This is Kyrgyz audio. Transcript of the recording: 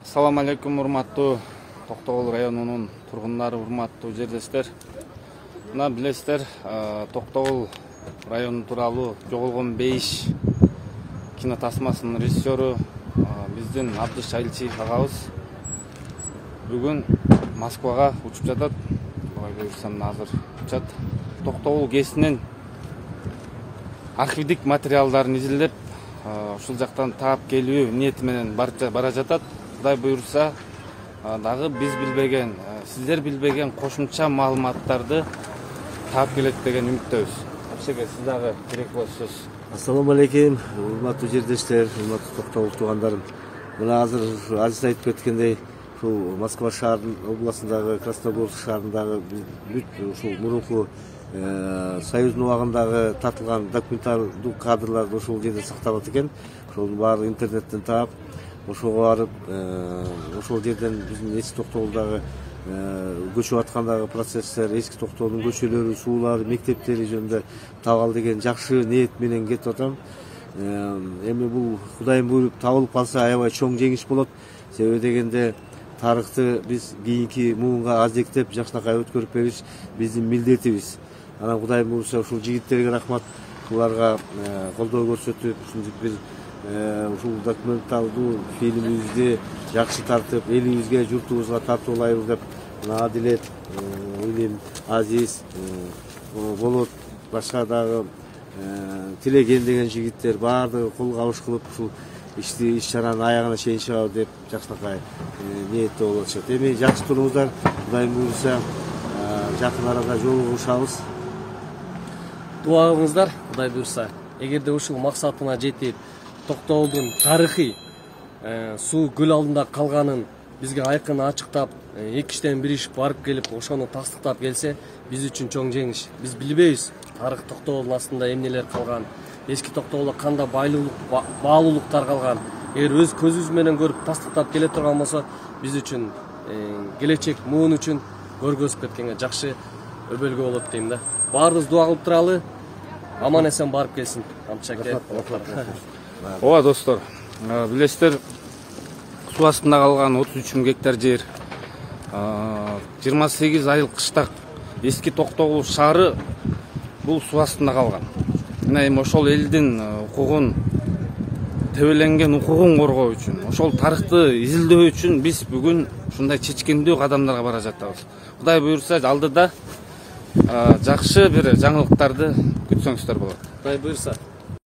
Assalamu алейкум, урматтуу Токтогул районунун тургундары, урматтуу жердештер. Мына билесиздер, Токтогул району тууралуу жоголгон бейиш кинотасмасынын режиссеру биздин Абдыш Айылчиев агабыз бүгүн Москвага учуп жатат. Буга буюрсам азыр учат. Токтогул КЭСинин архивдик материалдарын изилдеп, ушул жактан таап келүү ниети менен бара жатат. Кудай буйрса, дагы биз билбеген, сиздер билбеген кошумча маалыматтарды таап келет деген үмүттөбүз. Апшеге, сиз дагы керек болсо сөз. Assalamu алейкум, урматтуу жердештер, урматтуу Токтогул туугандарым. Мына азыр Азиз айтып кеткендей, ушул Москва шаарынын областындагы Красногорск шаарындагы ушул мурунку Союздун убагындагы тартылган документалдуу кадрларды ошол жерде сакталат экен. Ошонун баары интернеттен таап, ошого барып, ошол жерден биздин эски Токтогулдагы көчүп аткандагы процесстер, эски Токтогулдун көчөлөрү, суулары, мектептери жөнүндө табал деген жакшы ниет менен кетип атам. Эми бул Кудайым буйруп табылып калса аябай чоң жеңиш болот. Себеби дегенде тарыхты биз кийинки муунга азектеп, жакшынакай өткөрүп бериш биздин милдетибиз. Анан Кудайым буйруса ушул жигиттерге рахмат, буларга колдоо көрсөтүп, ушинтип бир ушул документалдуу фильмибизди жакшы тартып, элибизге, журтубузга тартуулайбыз деп Адилет, Илим, Азиз, Болот, башка дагы Тилеген деген жигиттер баардыгы кол кабыш кылып ушул иш-чаранын аягына чейин чыгабы деп жакшынакай ниетте болуп атышат. Эми жакшы туруңуздар, Кудайым буйруса жакын арада жолугушабыз. Дуа кылыңыздар, Кудай буйруса. Эгерде ушул максатына жетип, Токтогулдун тарыхый суу көл алдында калганын бизге айкын ачыктап, эки иштен бир иш барып келип, ошону тастыктап келсе, биз үчүн чоң жеңиш. Биз билбейбиз тарых Токтогулдун астында эмнелер калган, эски Токтогулда кандай баалуулуктар калган. Эгер өз көзүбүз менен көрүп тастыктап келе турган болсо, биз үчүн келечек муун үчүн көргөзүп кеткенге жакшы өбөлгө болот дейм да. Баарыбыз дуа кылып туралы, аман эсен барып келсин. Ооба достор, билесиздер, суу астында калган 33 000 гектар жер, 28 айыл кыштак эски Токтогул шаары бул суу астында калган. Мына эми ошол элдин укугун, тебеленген укугун коргоо үчүн, ошол тарыхты изилдөө үчүн биз бүгүн ушундай чечкиндүү кадамдарга бара жатабыз. Кудай буйрса, алдыда жакшы бир жаңылыктарды күтсөңүздөр болот. Кудай буйрса.